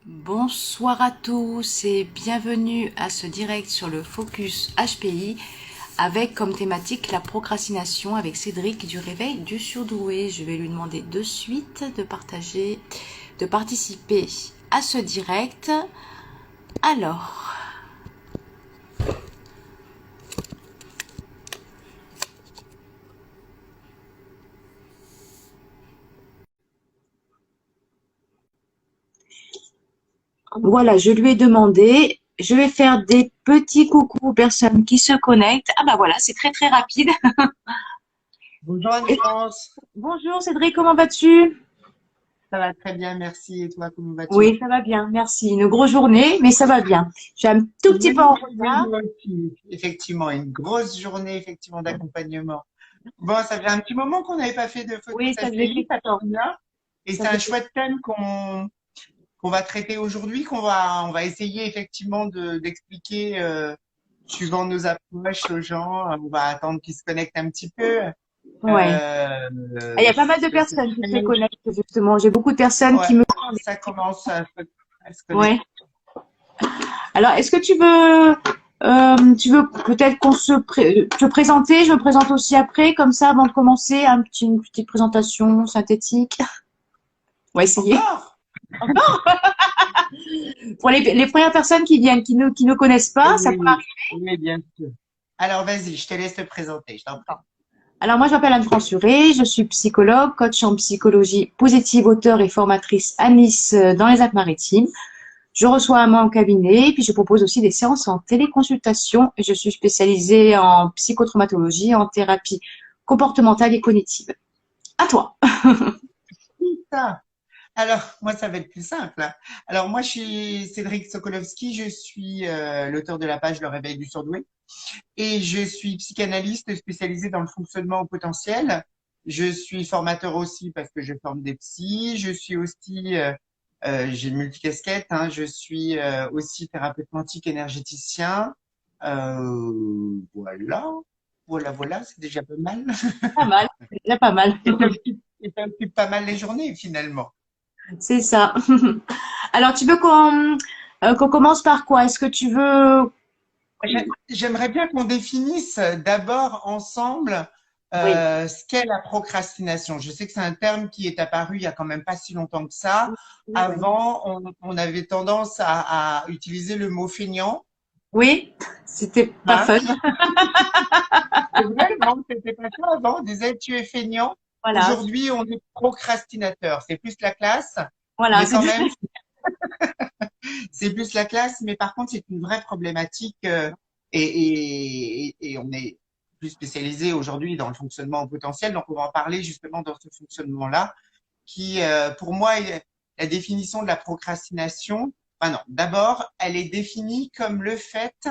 Bonsoir à tous et bienvenue à ce direct sur le Focus HPI avec comme thématique la procrastination avec Cédric du Réveil du Surdoué. Je vais lui demander de suite de partager, de participer à ce direct. Alors, voilà, je lui ai demandé. Je vais faire des petits coucou aux personnes qui se connectent. Ah bah voilà, c'est très très rapide. Bonjour Et- Anne-France, Bonjour Cédric, comment vas-tu? ça va très bien, merci. Et toi, comment vas-tu? Oui, ça va bien, merci. Une grosse journée, mais ça va bien. Je suis un tout petit peu en Oui, oui, retard. moi aussi. Effectivement, une grosse journée effectivement d'accompagnement. Bon, ça fait un petit moment qu'on n'avait pas fait de Oui, Focus ça faisait HPI, ça quelque temps. tombe bien. Et Ça c'est un faisait... chouette thème qu'on va traiter aujourd'hui, on va essayer effectivement d'expliquer suivant nos approches aux gens. On va attendre qu'ils se connectent un petit peu. Ouais. Ah, il y a pas mal de C'est personnes qui se très, connectent, justement. J'ai beaucoup de personnes ouais, qui me... ça commence à se Ouais. connecter. Alors, est-ce que tu veux peut-être te présenter? Je me présente aussi après, comme ça, avant de commencer, une petite présentation synthétique. On va essayer. Encore? Pour les premières personnes qui viennent, qui ne connaissent pas, ça peut Oui, oui, bien sûr. Alors, vas-y, je te laisse te présenter, je t'en prie. Alors moi, je m'appelle Anne Fransuré, je suis psychologue, coach en psychologie positive, auteure et formatrice à Nice dans les Alpes-Maritimes. Je reçois un mois en cabinet, puis je propose aussi des séances en téléconsultation. Je suis spécialisée en psychotraumatologie, en thérapie comportementale et cognitive. À toi. Ça. Alors, moi, ça va être plus simple, hein. Alors, moi, je suis Cédric Sokolowski, je suis l'auteur de la page Le Réveil du Surdoué et je suis psychanalyste spécialisé dans le fonctionnement au potentiel. Je suis formateur aussi parce que je forme des psys. Je suis aussi, j'ai une multicasquette, hein. Je suis aussi thérapeute quantique énergéticien. Voilà, voilà, c'est déjà pas mal. Pas mal, c'est déjà pas mal. Et ça occupe pas mal les journées finalement. C'est ça. Alors, tu veux qu'on commence par quoi? Est-ce que tu veux... J'aimerais bien qu'on définisse d'abord ensemble Oui. ce qu'est la procrastination. Je sais que c'est un terme qui est apparu il y a quand même pas si longtemps que ça. Oui, Avant, on avait tendance à utiliser le mot feignant. oui, c'était pas Hein? fun. C'est vrai, non, c'était pas ça avant. On disait tu es feignant. Voilà, Aujourd'hui, on est procrastinateur. C'est plus la classe, voilà, mais c'est quand même, c'est plus la classe, mais par contre, c'est une vraie problématique et on est plus spécialisé aujourd'hui dans le fonctionnement au potentiel. Donc, on va en parler justement dans ce fonctionnement-là qui, pour moi, est la définition de la procrastination. Enfin non, d'abord, elle est définie comme le fait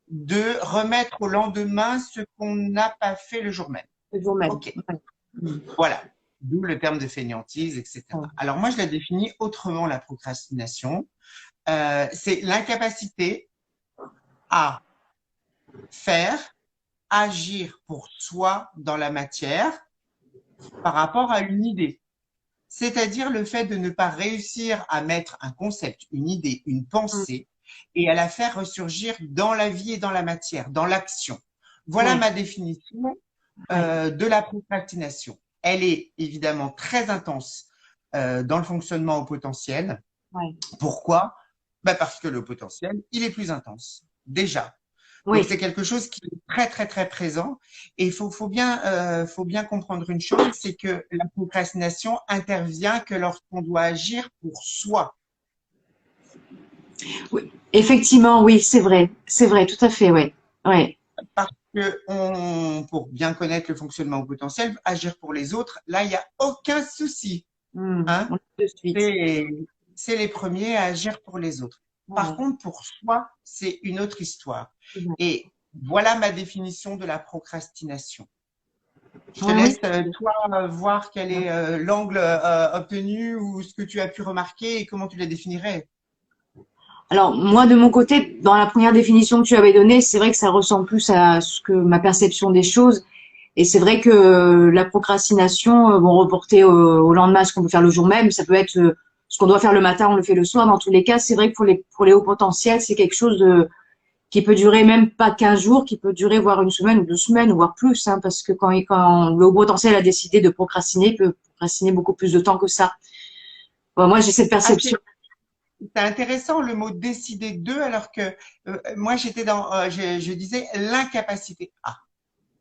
de remettre au lendemain ce qu'on n'a pas fait le jour même. le jour même. OK, Ouais. voilà. D'où le terme de fainéantise, etc. Ouais. Alors moi, je la définis autrement, la procrastination. C'est l'incapacité à faire, agir pour soi dans la matière par rapport à une idée. C'est-à-dire le fait de ne pas réussir à mettre un concept, une idée, une Mm. pensée et à la faire ressurgir dans la vie et dans la matière, dans l'action. Voilà Ouais, ma définition ouais, de la procrastination. Elle est évidemment très intense dans le fonctionnement au potentiel. ouais. Pourquoi? Ben parce que le potentiel, il est plus intense, déjà. Donc Oui. c'est quelque chose qui est très très très présent et faut bien comprendre une chose, c'est que la procrastination intervient que lorsqu'on doit agir pour soi. Oui. Effectivement, oui, c'est vrai, tout à fait, ouais, ouais. Parce que pour bien connaître le fonctionnement au potentiel, agir pour les autres, là il n'y a aucun souci, hein. On est de suite. C'est c'est les premiers à agir pour les autres. Par Ouais. contre, pour soi, c'est une autre histoire. Ouais. Et voilà ma définition de la procrastination. Je te Ouais, oui. laisse, toi, voir quel est l'angle obtenu ou ce que tu as pu remarquer et comment tu la définirais. Alors, moi, de mon côté, dans la première définition que tu avais donnée, c'est vrai que ça ressemble plus à ce que ma perception des choses. Et c'est vrai que la procrastination, bon, reporter au lendemain ce qu'on peut faire le jour même, ça peut être ce qu'on doit faire le matin, on le fait le soir. Dans tous les cas, c'est vrai que pour les hauts potentiels, c'est quelque chose qui peut durer même pas 15 jours, qui peut durer voire une semaine ou 2 semaines, voire plus, hein, parce que quand le haut potentiel a décidé de procrastiner, il peut procrastiner beaucoup plus de temps que ça. Bon, moi, j'ai cette Ah, perception. c'est intéressant le mot décider d'eux, alors que moi j'étais dans, je disais l'incapacité. Ah,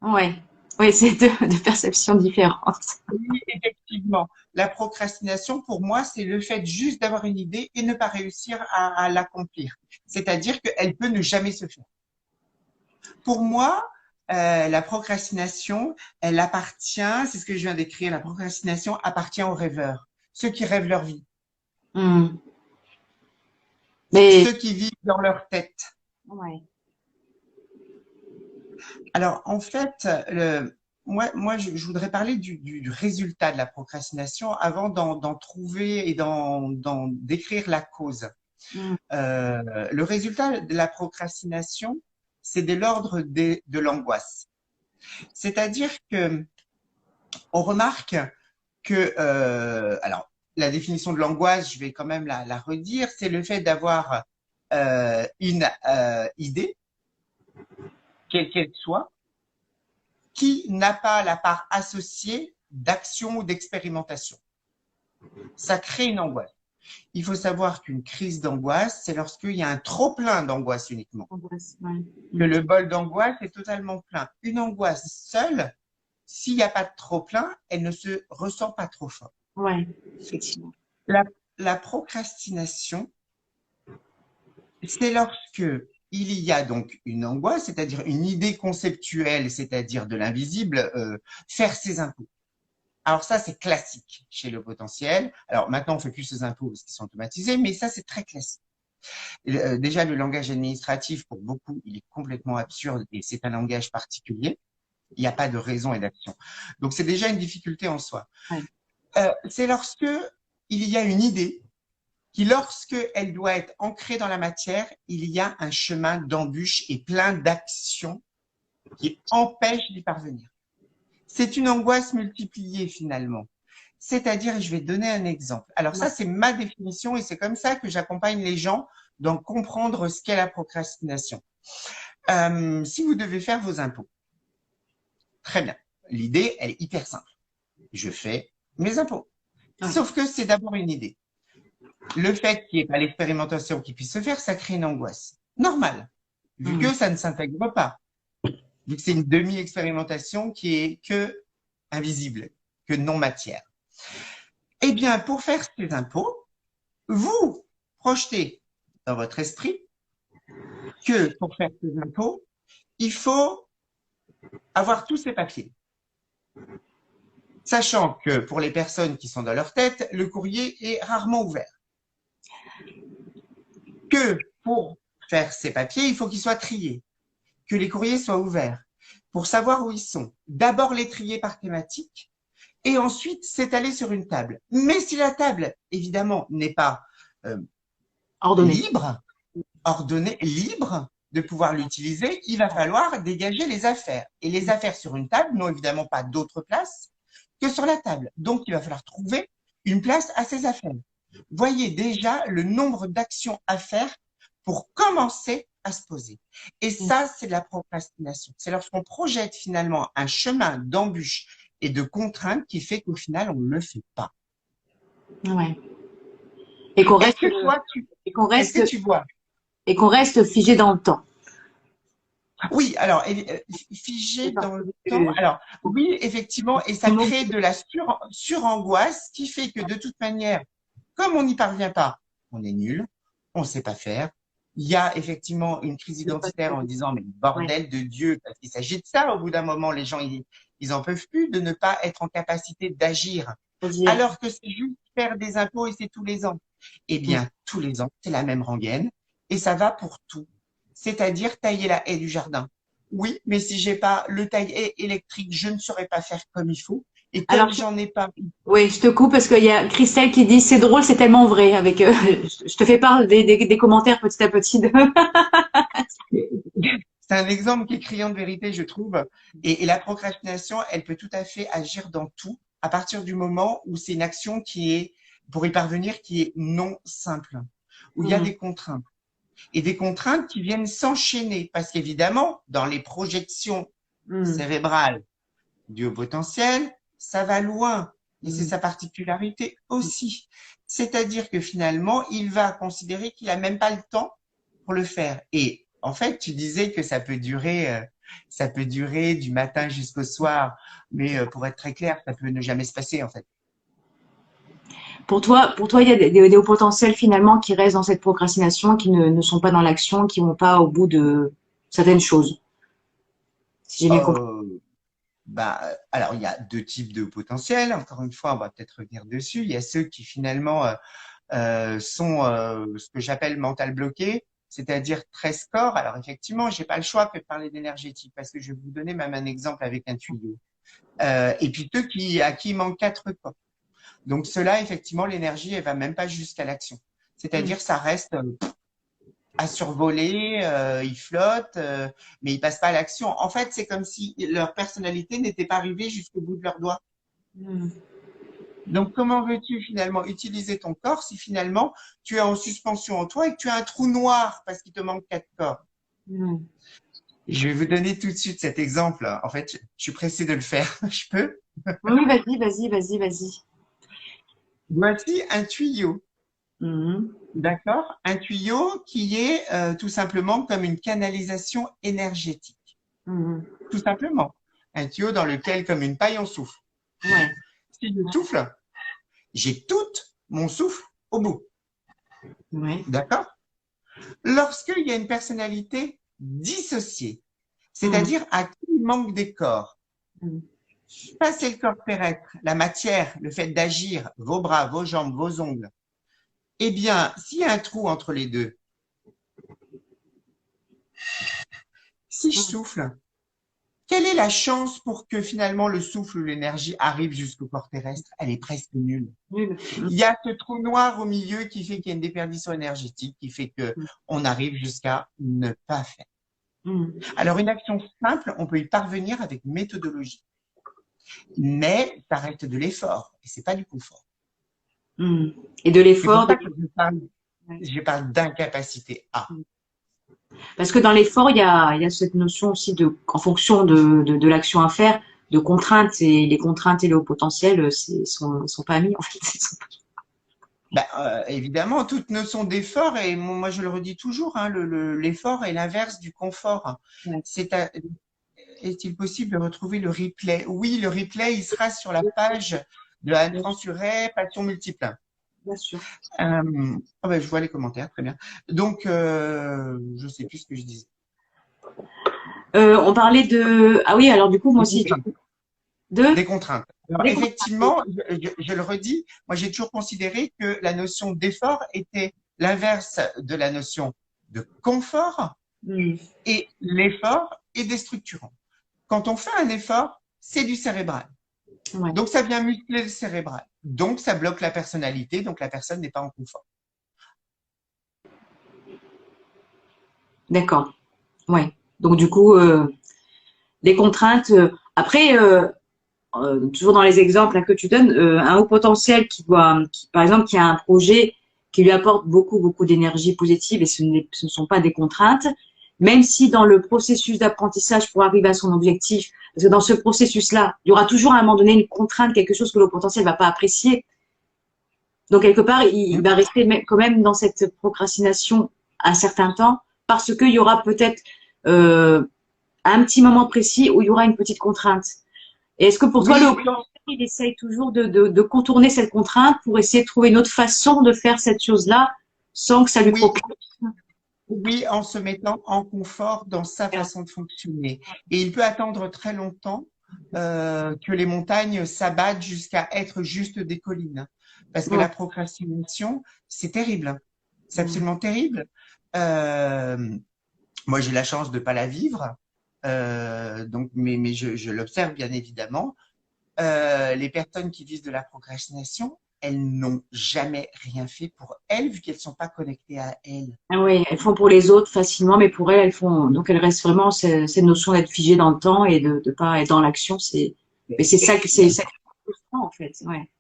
Ouais. Oui, c'est deux perceptions différentes. oui, effectivement. La procrastination, pour moi, c'est le fait juste d'avoir une idée et ne pas réussir à l'accomplir. C'est-à-dire qu'elle peut ne jamais se faire. Pour moi, la procrastination, elle appartient, c'est ce que je viens d'écrire, la procrastination appartient aux rêveurs, ceux qui rêvent leur vie, Hmm. Mais ceux qui vivent dans leur tête. ouais. Alors, en fait, je voudrais parler du résultat de la procrastination avant d'en trouver et d'en décrire la cause. Hmm. Le résultat de la procrastination, c'est de l'ordre de l'angoisse. C'est-à-dire que on remarque que, alors, la définition de l'angoisse, je vais quand même la redire, c'est le fait d'avoir une idée, quelle qu'elle soit, qui n'a pas la part associée d'action ou d'expérimentation. Ça crée une angoisse. Il faut savoir qu'une crise d'angoisse, c'est lorsqu'il y a un trop-plein d'angoisse uniquement. Ouais. Que le bol d'angoisse est totalement plein. Une angoisse seule, s'il n'y a pas de trop-plein, elle ne se ressent pas trop fort. Ouais, effectivement. La, la procrastination, c'est lorsque il y a donc une angoisse, c'est-à-dire une idée conceptuelle, c'est-à-dire de l'invisible, faire ses impôts. Alors ça, c'est classique chez le potentiel. Alors maintenant, on fait plus ses impôts parce qu'ils sont automatisés, mais ça, c'est très classique. Déjà, le langage administratif, pour beaucoup, il est complètement absurde et c'est un langage particulier. Il n'y a pas de raison et d'action. Donc, c'est déjà une difficulté en soi. Ouais. C'est lorsque il y a une idée qui, lorsque elle doit être ancrée dans la matière, il y a un chemin d'embûches et plein d'actions qui empêchent d'y parvenir. C'est une angoisse multipliée finalement. C'est-à-dire, je vais donner un exemple. Alors ça, c'est ma définition et c'est comme ça que j'accompagne les gens dans comprendre ce qu'est la procrastination. Si vous devez faire vos impôts, très bien. L'idée, elle est hyper simple. Je fais mes impôts. Ouais. Sauf que c'est d'abord une idée. Le fait qu'il n'y ait pas l'expérimentation qui puisse se faire, ça crée une angoisse. Normal. Vu que ça ne s'intègre pas. Vu que c'est une demi-expérimentation qui est que invisible, que non matière. Eh bien, pour faire ces impôts, vous projetez dans votre esprit que pour faire ces impôts, il faut avoir tous ces papiers. Sachant que pour les personnes qui sont dans leur tête, le courrier est rarement ouvert. Que pour faire ces papiers, il faut qu'ils soient triés, que les courriers soient ouverts. Pour savoir où ils sont, d'abord les trier par thématique et ensuite s'étaler sur une table. Mais si la table, évidemment, n'est pas libre, ordonnée, libre de pouvoir l'utiliser, il va falloir dégager les affaires. Et les affaires sur une table n'ont évidemment pas d'autre place que sur la table. Donc, il va falloir trouver une place à ces affaires. Voyez déjà le nombre d'actions à faire pour commencer à se poser. Et ça, c'est de la procrastination. C'est lorsqu'on projette finalement un chemin d'embûches et de contraintes qui fait qu'au final, on ne le fait pas. Ouais. Et qu'on reste, est-ce que tu vois? Et qu'on reste figé dans le temps. Oui, alors, figé dans le temps. Alors, oui, effectivement, et ça crée de la surangoisse qui fait que de toute manière, comme on n'y parvient pas, on est nul, on ne sait pas faire. Il y a effectivement une crise identitaire en disant, mais bordel de Dieu, parce qu'il s'agit de ça, au bout d'un moment, les gens, ils en peuvent plus de ne pas être en capacité d'agir. Alors que c'est juste faire des impôts et c'est tous les ans. Eh bien, tous les ans, c'est la même rengaine et ça va pour tout. C'est-à-dire tailler la haie du jardin. Oui, mais si j'ai pas le taille-haie électrique, je ne saurais pas faire comme il faut. Et comme j'en ai pas. Oui, je te coupe parce qu'il y a Christelle qui dit c'est drôle, c'est tellement vrai. Avec, je te fais part des commentaires petit à petit. C'est un exemple qui est criant de vérité, je trouve. Et la procrastination, elle peut tout à fait agir dans tout à partir du moment où c'est une action qui est pour y parvenir qui est non simple, où il y a des contraintes. Et des contraintes qui viennent s'enchaîner, parce qu'évidemment, dans les projections cérébrales du haut potentiel, ça va loin. Et c'est sa particularité aussi. C'est-à-dire que finalement, il va considérer qu'il a même pas le temps pour le faire. Et en fait, tu disais que ça peut durer du matin jusqu'au soir. Mais pour être très clair, ça peut ne jamais se passer, en fait. Pour toi, il y a des hauts potentiels finalement qui restent dans cette procrastination, qui ne sont pas dans l'action, qui vont pas au bout de certaines choses. Si j'ai bien compris. Bah, alors, il y a deux types de potentiels. Encore une fois, on va peut-être revenir dessus. Il y a ceux qui finalement sont ce que j'appelle mental bloqué, c'est-à-dire très score. Alors, effectivement, j'ai pas le choix que de parler d'énergétique parce que je vais vous donner même un exemple avec un tuyau. Et puis ceux à qui il manque 4 corps. Donc, ceux-là, effectivement, l'énergie, elle va même pas jusqu'à l'action. C'est-à-dire, ça reste à survoler, ils flottent, mais ils passent pas à l'action. En fait, c'est comme si leur personnalité n'était pas arrivée jusqu'au bout de leurs doigts. Donc, comment veux-tu finalement utiliser ton corps si finalement tu es en suspension en toi et que tu as un trou noir parce qu'il te manque 4 corps? Je vais vous donner tout de suite cet exemple. En fait, je suis pressé de le faire. Je peux? Oui, vas-y. Voici un tuyau. D'accord? Un tuyau qui est tout simplement comme une canalisation énergétique. Tout simplement. Un tuyau dans lequel, comme une paille, on souffle. Ouais. Si je souffle, j'ai tout mon souffle au bout. Ouais. D'accord? Lorsqu'il y a une personnalité dissociée, c'est-à-dire à qui il manque des corps, ça c'est le corps terrestre, la matière, le fait d'agir, vos bras, vos jambes, vos ongles. Eh bien, s'il y a un trou entre les deux, si je souffle, quelle est la chance pour que finalement le souffle ou l'énergie arrive jusqu'au corps terrestre? Elle est presque nulle. Il y a ce trou noir au milieu qui fait qu'il y a une déperdition énergétique, qui fait que on arrive jusqu'à ne pas faire. Alors, une action simple, on peut y parvenir avec méthodologie. Mais ça reste de l'effort et c'est pas du confort. Et de l'effort. Je parle d'incapacité à. Parce que dans l'effort, il y a cette notion aussi en fonction de l'action à faire, de contraintes, et les contraintes et le haut potentiel, sont pas amis, en fait. Évidemment, toute notion d'effort, et moi je le redis toujours, hein, l'effort est l'inverse du confort. Ouais. Est-il possible de retrouver le replay? Oui, le replay, il sera sur la page de Anne Fransuret, Passion Multiple. Bien sûr. Je vois les commentaires, très bien. Donc, je ne sais plus ce que je disais. On parlait de… Ah oui, alors du coup, moi aussi… Des contraintes. Alors, effectivement, je le redis, moi j'ai toujours considéré que la notion d'effort était l'inverse de la notion de confort, et l'effort est déstructurant. Quand on fait un effort, c'est du cérébral. Ouais. Donc, ça vient muscler le cérébral. Donc, ça bloque la personnalité. Donc, la personne n'est pas en confort. D'accord. Ouais. Donc, du coup, les contraintes… après, toujours dans les exemples que tu donnes, un haut potentiel par exemple, qui a un projet qui lui apporte beaucoup d'énergie positive et ce ne sont pas des contraintes, même si dans le processus d'apprentissage pour arriver à son objectif, parce que dans ce processus-là, il y aura toujours à un moment donné une contrainte, quelque chose que le potentiel ne va pas apprécier. Donc, quelque part, il va rester quand même dans cette procrastination un certain temps, parce qu'il y aura peut-être un petit moment précis où il y aura une petite contrainte. Et est-ce que pour toi, le haut potentiel, il essaye toujours de contourner cette contrainte pour essayer de trouver une autre façon de faire cette chose-là sans que ça lui procure? Oui, en se mettant en confort dans sa façon de fonctionner. Et il peut attendre très longtemps que les montagnes s'abattent jusqu'à être juste des collines. Parce que la procrastination, c'est terrible. C'est absolument terrible. Moi, j'ai la chance de ne pas la vivre. Donc, mais je l'observe bien évidemment. Les personnes qui vivent de la procrastination, elles n'ont jamais rien fait pour elles, vu qu'elles ne sont pas connectées à elles. Ah oui, elles font pour les autres facilement, mais pour elles, elles font. Donc, elles restent vraiment cette notion d'être figées dans le temps et de pas être dans l'action. Mais c'est ça que c'est frustrant, en fait. Ouais.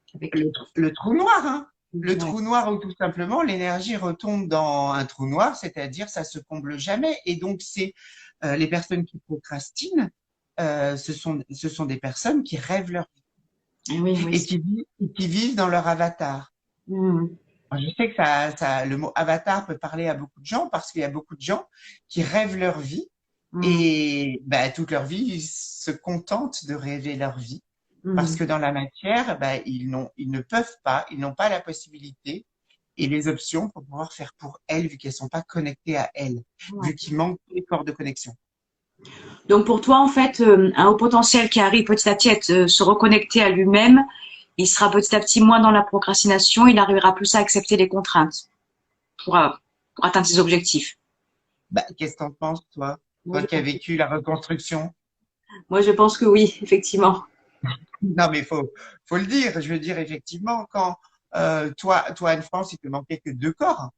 Le trou noir, hein. Le Ouais. trou noir, ou tout simplement, l'énergie retombe dans un trou noir, c'est-à-dire ça se comble jamais. Et donc, c'est les personnes qui procrastinent, ce sont des personnes qui rêvent leur Eh oui, oui. et qui vivent dans leur avatar. Mm. Alors, je sais que le mot avatar peut parler à beaucoup de gens parce qu'il y a beaucoup de gens qui rêvent leur vie Mm. et bah, toute leur vie, ils se contentent de rêver leur vie parce Mm. que dans la matière, bah, ils ne peuvent pas, ils n'ont pas la possibilité et les options pour pouvoir faire pour elles, vu qu'elles sont pas connectées à elles, Ouais. vu qu'il manque les corps de connexion. Donc pour toi, en fait, un haut potentiel qui arrive petit à petit à se reconnecter à lui-même, il sera petit à petit moins dans la procrastination, il arrivera plus à accepter les contraintes pour, euh, pour atteindre ses objectifs. Bah, qu'est-ce que t'en penses, toi? Moi Toi je, qui as vécu la reconstruction? moi, je pense que oui, effectivement. Non, mais faut le dire. Je veux dire, effectivement, quand toi, Anne-France, il te manquait que deux corps.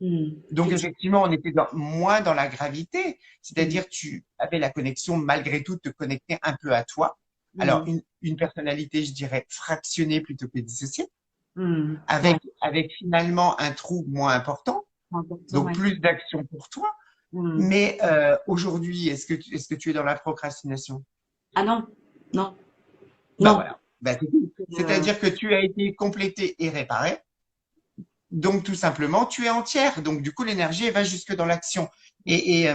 Donc, Effectivement. effectivement, on était moins dans la gravité. Mm. C'est-à-dire, tu avais la connexion, malgré tout, de te connecter un peu à toi. Alors, Mm. une personnalité, je dirais, fractionnée plutôt que dissociée, Mm. Ouais, avec finalement un trou moins important, important, donc ouais. plus d'action pour toi. Mm. Mais aujourd'hui, est-ce que tu es dans la procrastination? Ah non, non, Bah non. voilà. Bah, c'est tout. Euh, C'est-à-dire que tu as été complété et réparé. Donc, tout simplement, tu es entière. Donc, du coup, l'énergie, elle va jusque dans l'action. Et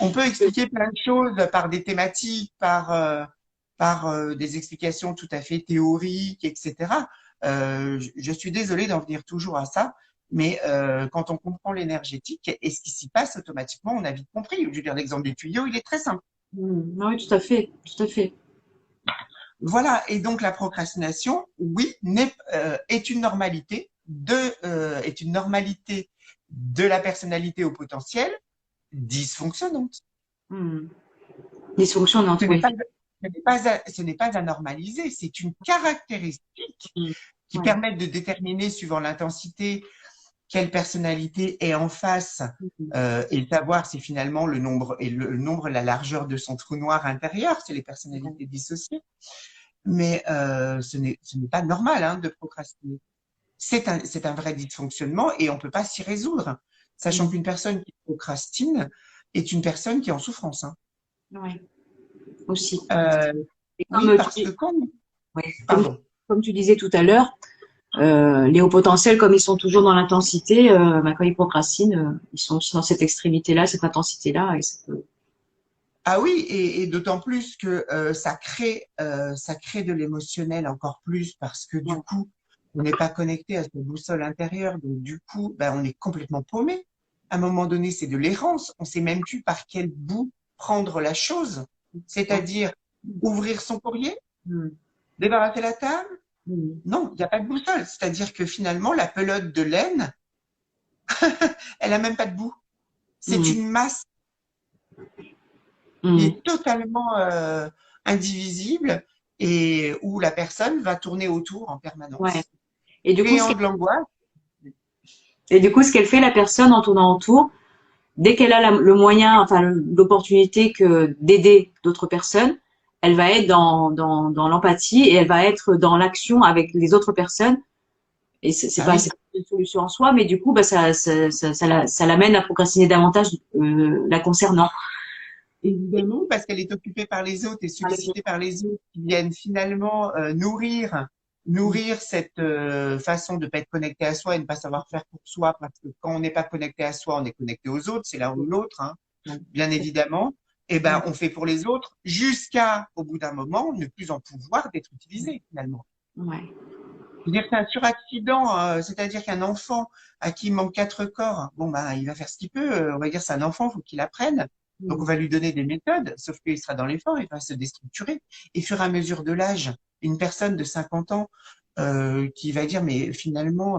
on peut expliquer plein de choses par des thématiques, par des explications tout à fait théoriques, etc. Je suis désolée d'en venir toujours à ça, mais quand on comprend l'énergétique et ce qui s'y passe automatiquement, on a vite compris. Je veux dire, l'exemple du tuyau, il est très simple. oui, tout à fait, tout à fait. Voilà. Et donc, la procrastination, oui, est une normalité de la personnalité au potentiel dysfonctionnante. Mm. Dysfonctionnante, Ce n'est oui. pas, ce n'est pas à normaliser, c'est une caractéristique Mm. qui Ouais. permet de déterminer, suivant l'intensité, quelle personnalité est en face Mm. et savoir si finalement le nombre, la largeur de son trou noir intérieur, c'est les Ouais. personnalités dissociées. Mais ce n'est pas normal hein, de procrastiner. C'est un vrai dysfonctionnement et on ne peut pas s'y résoudre, sachant Mm. qu'une personne qui procrastine est une personne qui est en souffrance. Hein. Ouais, aussi. Euh, Et oui, parce que ouais, pardon. comme tu disais tout à l'heure, les hauts potentiels, comme ils sont toujours dans l'intensité, bah, quand ils procrastinent, ils sont aussi dans cette extrémité-là, cette intensité-là, et ça peut... Ah oui, et d'autant plus que ça crée de l'émotionnel encore plus parce que du Ouais. coup, on n'est pas connecté à cette boussole intérieure, donc du coup, ben, on est complètement paumé. À un moment donné, c'est de l'errance. On sait même plus par quel bout prendre la chose, Ouais. c'est-à-dire ouvrir son courrier, Mm. débarrasser la table. Mm. Non, il n'y a pas de boussole. C'est-à-dire que finalement, la pelote de laine, elle a même pas de bout. C'est Mm. une masse qui Mm. est totalement indivisible et où la personne va tourner autour en Ouais. permanence. Et du coup, Créant de l'angoisse. ce qu'elle fait, la personne, en tournant autour, dès qu'elle a le moyen, enfin l'opportunité que d'aider d'autres personnes, elle va être dans l'empathie et elle va être dans l'action avec les autres personnes. Et Ah oui, c'est pas une solution en soi, mais du coup, bah, ça l'amène à procrastiner davantage la concernant. évidemment, parce qu'elle est occupée par les autres et sollicitée par les autres qui viennent finalement nourrir cette façon de ne pas être connecté à soi et ne pas savoir faire pour soi. Parce que quand on n'est pas connecté à soi, on est connecté aux autres, c'est l'un ou l'autre, hein, bien évidemment. Et ben, on fait pour les autres jusqu'à, au bout d'un moment, ne plus en pouvoir d'être utilisé finalement. Ouais. Je veux dire, c'est un suraccident, c'est-à-dire qu'un enfant à qui il manque quatre corps, bon ben il va faire ce qu'il peut. On va dire c'est un enfant, faut qu'il apprenne. Donc on va lui donner des méthodes, sauf qu'il sera dans l'effort, il va se déstructurer. Et au fur et à mesure de l'âge, une personne de 50 ans qui va dire mais finalement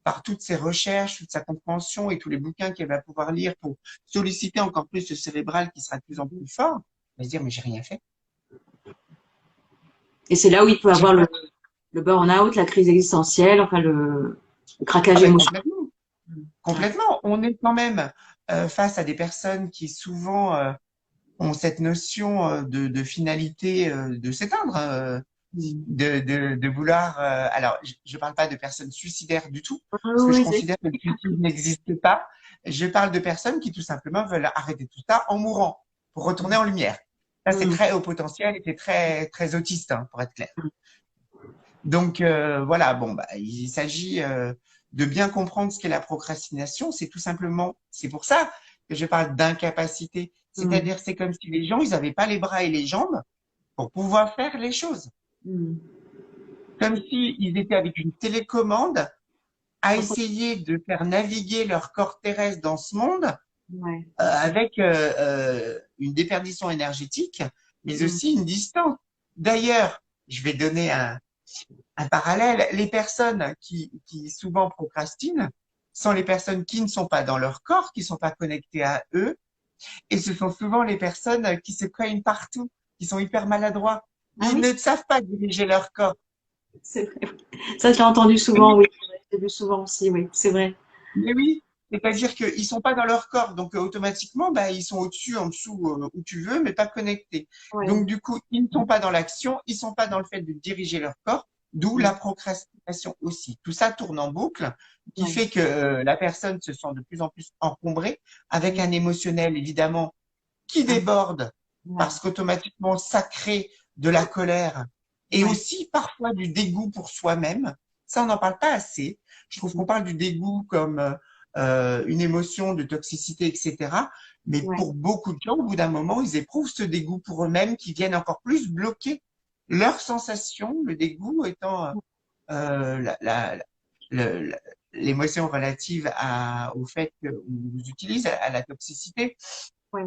par toutes ses recherches, toute sa compréhension et tous les bouquins qu'elle va pouvoir lire pour solliciter encore plus le cérébral qui sera de plus en plus fort, elle va se dire mais j'ai rien fait. Et c'est là où il peut J'ai avoir pas. le burn-out, la crise existentielle, enfin le craquage Ah ben émotionnel. complètement. Ouais. Complètement. On est quand même face à des personnes qui souvent ont cette notion de finalité de s'éteindre. Mm. de vouloir. Alors, je parle pas de personnes suicidaires du tout, Ah parce que je oui, considère que le suicide n'existe pas. Je parle de personnes qui tout simplement veulent arrêter tout ça en mourant pour retourner en lumière. Ça, c'est mm. très haut potentiel et c'est très très autiste, hein, pour être clair. Donc voilà, bon, bah, il s'agit de bien comprendre ce qu'est la procrastination. C'est tout simplement, c'est pour ça que je parle d'incapacité. Mm. C'est-à-dire, c'est comme si les gens, ils n'avaient pas les bras et les jambes pour pouvoir faire les choses. Mm. Comme s'ils étaient avec une télécommande à essayer de faire naviguer leur corps terrestre dans ce monde Ouais. avec une déperdition énergétique, mais Mm. aussi une distance. D'ailleurs, je vais donner un parallèle. Les personnes qui souvent procrastinent sont les personnes qui ne sont pas dans leur corps, qui ne sont pas connectées à eux, et ce sont souvent les personnes qui se craignent partout, qui sont hyper maladroits. Ah Ils oui, ne savent pas diriger leur corps. c'est vrai. Ça, je l'ai entendu souvent, oui. J'ai vu souvent aussi, oui, c'est vrai. Mais oui, c'est-à-dire qu'ils sont pas dans leur corps, donc automatiquement, bah, ils sont au-dessus, en dessous, où tu veux, mais pas connectés. Ouais. Donc du coup, ils ne sont pas dans l'action, ils sont pas dans le fait de diriger leur corps, d'où Mm. la procrastination aussi. Tout ça tourne en boucle, qui Ouais. fait que la personne se sent de plus en plus encombrée, avec Mm. un émotionnel évidemment qui Ah, déborde, ouais. parce qu'automatiquement, ça crée de la colère et Ouais. aussi parfois du dégoût pour soi-même. Ça, on n'en parle pas assez. Je trouve Mm. qu'on parle du dégoût comme une émotion de toxicité, etc. Mais Ouais. pour beaucoup de gens, au bout d'un moment, ils éprouvent ce dégoût pour eux-mêmes qui viennent encore plus bloquer leurs sensations, le dégoût étant l'émotion relative au fait qu'on vous utilise, à la toxicité. Ouais.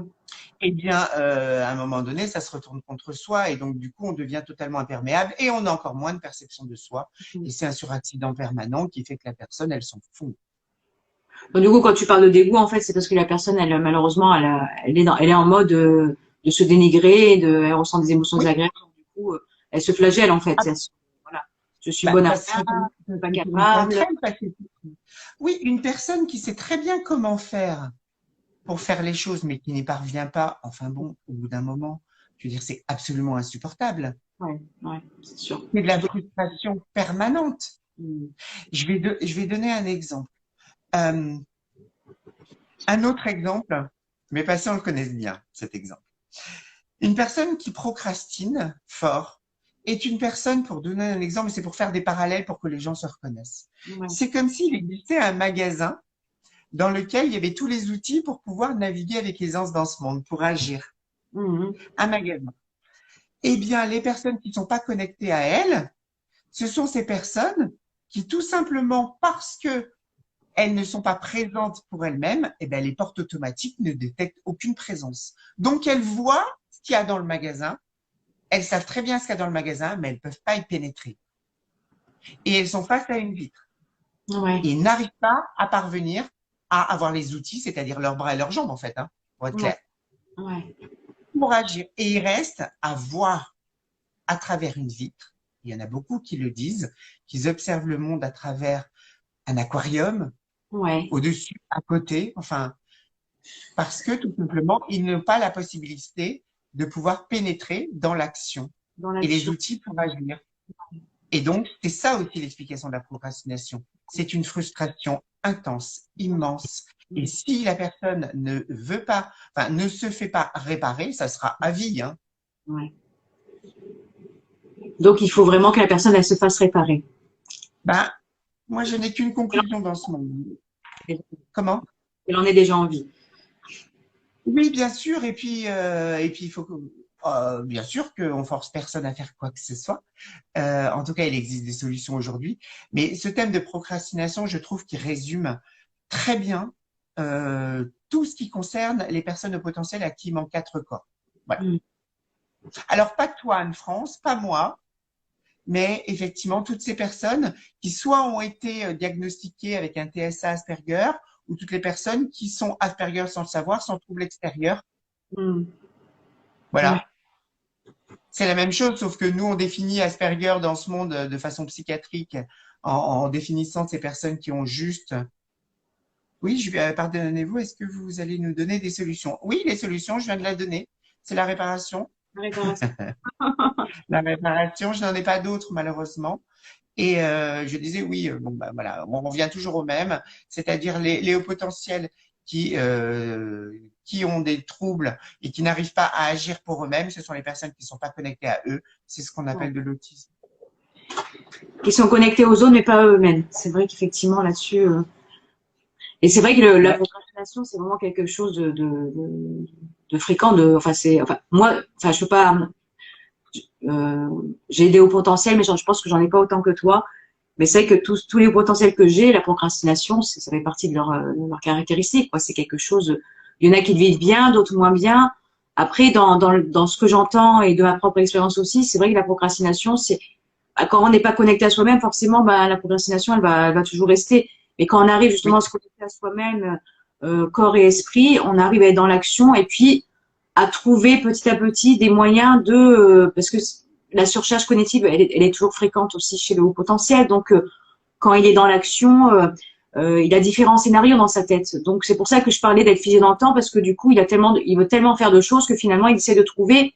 Eh bien, à un moment donné, ça se retourne contre soi et donc du coup, on devient totalement imperméable et on a encore moins de perception de soi. Mm. Et c'est un suraccident permanent qui fait que la personne, elle s'en fout. Donc, du coup, quand tu parles de dégoût, en fait, c'est parce que la personne, elle, malheureusement, elle est en mode de se dénigrer, elle ressent des émotions Oui, désagréables. Donc, du coup, elle se flagelle, en fait. ah, Voilà. Je suis bah, bonne à parce rien, que je suis pas c'est une capable. contrainte. Oui, une personne qui sait très bien comment faire pour faire les choses, mais qui n'y parvient pas, enfin bon, au bout d'un moment, je veux dire, c'est absolument insupportable. Ouais, ouais, c'est sûr. C'est de la Surtout. frustration permanente. Mm. Je vais donner un exemple. Euh, un autre exemple, mes patients le connaissent bien, cet exemple. Une personne qui procrastine fort est une personne, pour donner un exemple, c'est pour faire des parallèles pour que les gens se reconnaissent. Ouais. C'est comme s'il existait un magasin dans lequel il y avait tous les outils pour pouvoir naviguer avec aisance dans ce monde, pour agir. Mhm. Un magasin. Eh bien, les personnes qui ne sont pas connectées à elles, ce sont ces personnes qui, tout simplement parce que elles ne sont pas présentes pour elles-mêmes, eh bien, les portes automatiques ne détectent aucune présence. Donc, elles voient ce qu'il y a dans le magasin, elles savent très bien ce qu'il y a dans le magasin, mais elles ne peuvent pas y pénétrer. Et elles sont face à une vitre. Ouais, Et n'arrivent pas à parvenir à avoir les outils, c'est-à-dire leurs bras et leurs jambes, en fait, hein, pour être ouais, clair, ouais, pour agir. Et ils restent à voir à travers une vitre. Il y en a beaucoup qui le disent, qu'ils observent le monde à travers un aquarium, ouais. au-dessus, à côté, enfin, parce que tout simplement, ils n'ont pas la possibilité de pouvoir pénétrer dans l'action Dans et les l'action. outils pour agir. Et donc, c'est ça aussi l'explication de la procrastination. C'est une frustration intense, immense. Et si la personne ne veut pas, enfin, ne se fait pas réparer, ça sera à vie, hein. Ouais. Donc, il faut vraiment que la personne, elle se fasse réparer. Ben, moi, je n'ai qu'une conclusion dans ce monde. Comment? Elle en est déjà en vie. Oui, bien sûr. Et puis, il faut que, bien sûr qu'on force personne à faire quoi que ce soit. En tout cas, il existe des solutions aujourd'hui. Mais ce thème de procrastination, je trouve qu'il résume très bien tout ce qui concerne les personnes au potentiel à qui il manque 4 corps. Voilà. Mm. Alors, pas toi, Anne-France, pas moi, mais effectivement, toutes ces personnes qui soit ont été diagnostiquées avec un TSA Asperger, ou toutes les personnes qui sont Asperger sans le savoir, sans trouble extérieur. Mm. Ouais, Voilà. C'est la même chose, sauf que nous, on définit Asperger dans ce monde de façon psychiatrique en définissant ces personnes qui ont juste. Oui, pardonnez-vous, est-ce que vous allez nous donner des solutions? Oui, les solutions, je viens de la donner. C'est la réparation. La réparation. La réparation, je n'en ai pas d'autres malheureusement. Et je disais oui, bon bah voilà, on revient toujours au même, c'est-à-dire les hauts potentiels qui ont des troubles et qui n'arrivent pas à agir pour eux-mêmes, ce sont les personnes qui ne sont pas connectées à eux. C'est ce qu'on Ouais. appelle de l'autisme. Qui sont connectés aux autres, mais pas à eux-mêmes. C'est vrai qu'effectivement, là-dessus, et c'est vrai que la Ouais. procrastination, c'est vraiment quelque chose de fréquent. Enfin, moi, enfin, je peux pas. Euh, j'ai des hauts potentiels, mais je pense que j'en ai pas autant que toi. Mais c'est vrai que tous les hauts potentiels que j'ai, la procrastination, ça fait partie de leur caractéristique, quoi. C'est quelque chose. Il y en a qui le vivent bien, d'autres moins bien. Après, dans ce que j'entends et de ma propre expérience aussi, c'est vrai que la procrastination, c'est quand on n'est pas connecté à soi-même, forcément, bah, la procrastination, elle va toujours rester. Mais quand on arrive justement Oui. à se connecter à soi-même, corps et esprit, on arrive à être dans l'action et puis à trouver petit à petit des moyens parce que la surcharge cognitive, elle est toujours fréquente aussi chez le haut potentiel. Donc, quand il est dans l'action, il a différents scénarios dans sa tête. Donc, c'est pour ça que je parlais d'être figé dans le temps parce que du coup, il veut tellement faire de choses que finalement, il essaie de trouver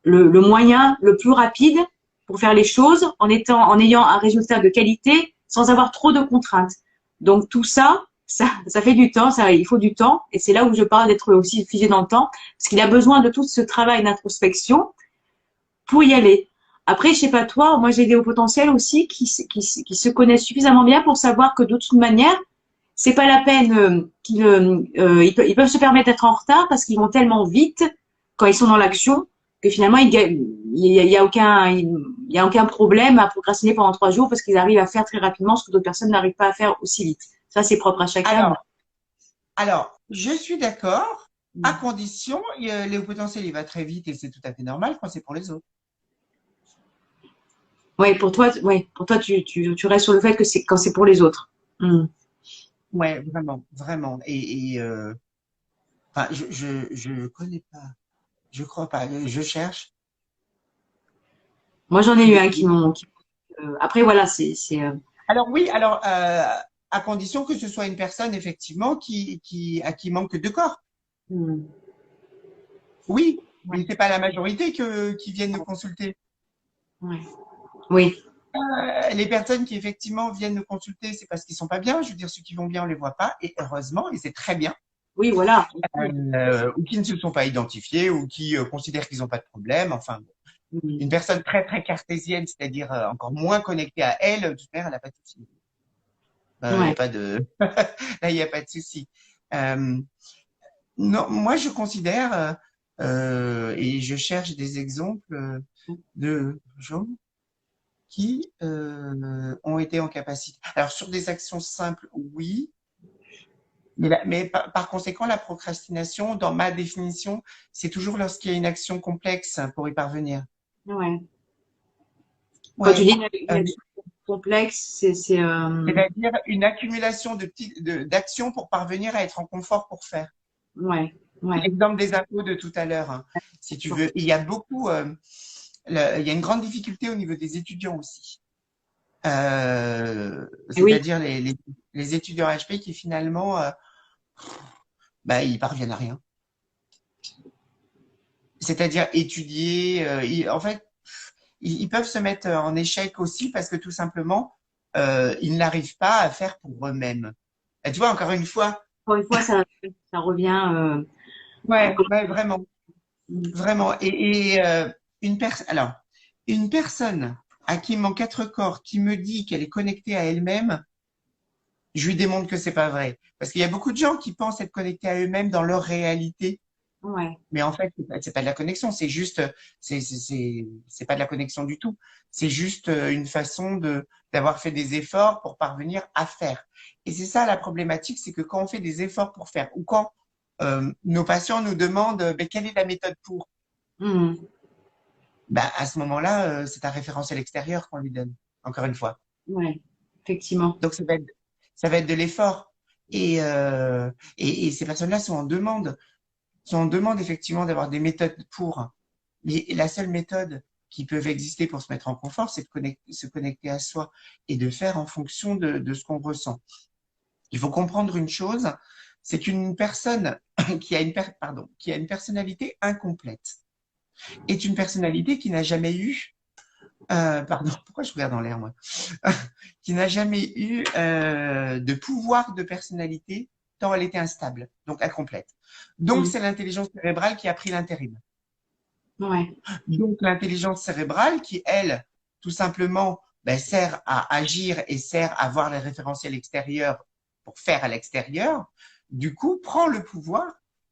le moyen le plus rapide pour faire les choses en ayant un résultat de qualité sans avoir trop de contraintes. Donc tout ça fait du temps, il faut du temps, et c'est là où je parle d'être aussi figé dans le temps, parce qu'il a besoin de tout ce travail d'introspection pour y aller. Après, je sais pas toi, moi j'ai des hauts potentiels aussi qui se connaissent suffisamment bien pour savoir que de toute manière, c'est pas la peine ils peuvent se permettre d'être en retard parce qu'ils vont tellement vite quand ils sont dans l'action que finalement il y a aucun problème à procrastiner pendant 3 jours parce qu'ils arrivent à faire très rapidement ce que d'autres personnes n'arrivent pas à faire aussi vite. Ça, c'est propre à chacun. Alors, je suis d'accord, à condition, les hauts potentiels, il va très vite et c'est tout à fait normal quand c'est pour les autres. Ouais, pour toi, tu restes sur le fait que c'est quand c'est pour les autres. Mm. Ouais, vraiment, vraiment. Enfin, je connais pas, je crois pas, je cherche. Moi, j'en ai eu Des- un des- après, voilà, Alors oui, alors à condition que ce soit une personne effectivement à qui manque de corps. mm, Oui, mais ouais, c'est pas la majorité qui viennent nous consulter. ouais. Oui, Les personnes qui effectivement viennent nous consulter, c'est parce qu'ils sont pas bien. Je veux dire, ceux qui vont bien, on les voit pas, et heureusement, et c'est très bien. oui, voilà. Ou qui ne se sont pas identifiés, ou qui considèrent qu'ils n'ont pas de problème. Enfin, Mm. une personne très très cartésienne, c'est-à-dire encore moins connectée à elle, de toute manière, elle n'a pas de souci. Il y a Ouais. pas de, là, il n'y a pas de souci. Euh, non, moi, je considère et je cherche des exemples de gens qui ont été en capacité. Alors, sur des actions simples, oui, mais par conséquent, la procrastination, dans ma définition, c'est toujours lorsqu'il y a une action complexe pour y parvenir. Ouais. Quand tu Ouais. dis une Euh, action complexe, C'est-à-dire une accumulation d'actions pour parvenir à être en confort pour faire. ouais, ouais, L'exemple des impôts de tout à l'heure, hein. Si tu veux, il y a beaucoup, il y a une grande difficulté au niveau des étudiants aussi. et oui, C'est-à-dire les étudiants HP qui finalement, bah, ils parviennent à rien. C'est-à-dire étudier, en fait, ils peuvent se mettre en échec aussi parce que tout simplement, ils n'arrivent pas à faire pour eux-mêmes. Et tu vois, encore une fois, encore une fois, ça revient à ouais, ouais, vraiment, vraiment. Alors, une personne à qui manque 4 corps, qui me dit qu'elle est connectée à elle-même, je lui démontre que c'est pas vrai. Parce qu'il y a beaucoup de gens qui pensent être connectés à eux-mêmes dans leur réalité. ouais, Mais en fait, c'est pas de la connexion, c'est juste, c'est pas de la connexion du tout. C'est juste une façon d'avoir fait des efforts pour parvenir à faire. Et c'est ça la problématique, c'est que quand on fait des efforts pour faire, ou quand nos patients nous demandent, ben, quelle est la méthode pour, mm, ben, à ce moment-là, c'est un référentiel extérieur qu'on lui donne. Encore une fois. ouais, effectivement, Donc ça va être de l'effort. Et ces personnes-là sont en demande effectivement d'avoir des méthodes pour. Mais la seule méthode qui peut exister pour se mettre en confort, c'est de se connecter à soi et de faire en fonction de ce qu'on ressent. Il faut comprendre une chose, c'est qu'une personne qui a qui a une personnalité incomplète, est une personnalité qui n'a jamais eu, pardon, pourquoi je regarde en l'air moi, qui n'a jamais eu de pouvoir de personnalité tant elle était instable, donc incomplète. Donc Mm. c'est l'intelligence cérébrale qui a pris l'intérim. Ouais. Donc l'intelligence cérébrale qui, elle, tout simplement, ben, sert à agir et sert à voir les référentiels extérieurs pour faire à l'extérieur, du coup, prend le pouvoir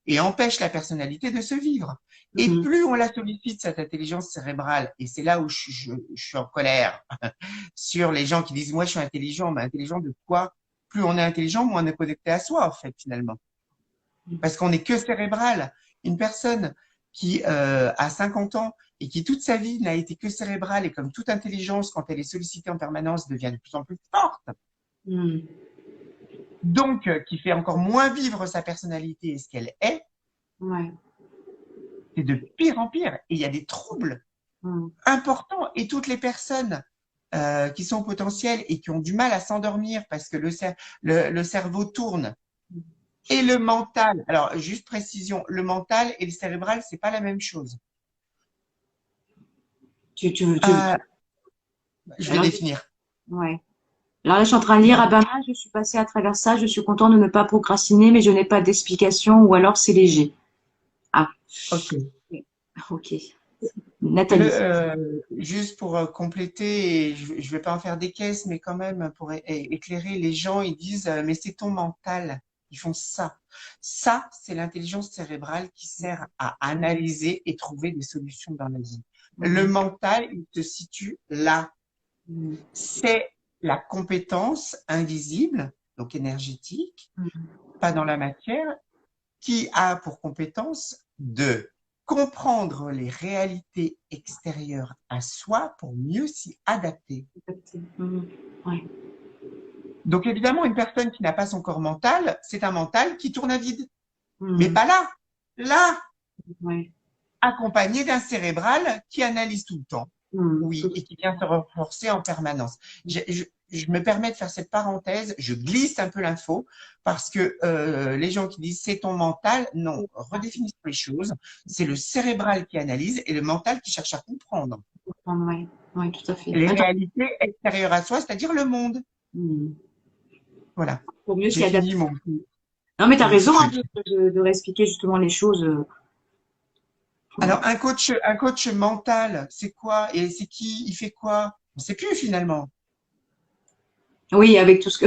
et empêche la personnalité de se vivre. Et Mm. plus on la sollicite, cette intelligence cérébrale, et c'est là où je suis en colère sur les gens qui disent, moi je suis intelligent, mais intelligent de quoi? Plus on est intelligent, moins on est connecté à soi, en fait, finalement. Parce qu'on n'est que cérébral. Une personne qui a 50 ans et qui toute sa vie n'a été que cérébrale et comme toute intelligence, quand elle est sollicitée en permanence, devient de plus en plus forte, Mm. donc qui fait encore moins vivre sa personnalité et ce qu'elle est, Ouais. c'est de pire en pire. Et il y a des troubles Mm. importants. Et toutes les personnes qui sont potentielles et qui ont du mal à s'endormir parce que le cerveau tourne. Et le mental, alors juste précision, le mental et le cérébral, c'est pas la même chose. Tu, tu, tu... Euh, je vais Alors, définir. ouais. Alors là, je suis en train de lire, ah ben moi, je suis passée à travers ça, je suis contente de ne pas procrastiner, mais je n'ai pas d'explication, ou alors c'est léger. Ah, Ok. ok. Le, Nathalie. juste pour compléter, et je vais pas en faire des caisses, mais quand même pour éclairer les gens, ils disent mais c'est ton mental. Ils font ça. Ça, c'est l'intelligence cérébrale qui sert à analyser et trouver des solutions dans la vie. Le Mhm. mental, il se situe là. Mhm. C'est la compétence invisible, donc énergétique, pas dans la matière, qui a pour compétence de comprendre les réalités extérieures à soi pour mieux s'y adapter. Mhm. Ouais. Donc évidemment, une personne qui n'a pas son corps mental, c'est un mental qui tourne à vide. Mais Mhm. pas là. Là, Ouais. accompagné d'un cérébral qui analyse tout le temps. Mhm. Oui, et qui vient se renforcer en permanence. Je me permets de faire cette parenthèse, je glisse un peu l'info, parce que les gens qui disent c'est ton mental, non, redéfinissons les choses. C'est le cérébral qui analyse et le mental qui cherche à comprendre Ouais. Ouais, tout à fait. les Attends. réalités extérieures à soi, c'est-à-dire le monde. Mhm. Voilà, Pour mieux j'ai s'y fini adapter. mon Non, mais tu as mon raison hein, truc. de réexpliquer justement les choses. Alors, un coach mental, c'est quoi? Et c'est qui? Il fait quoi? On ne sait plus finalement. Oui, avec tout ce que.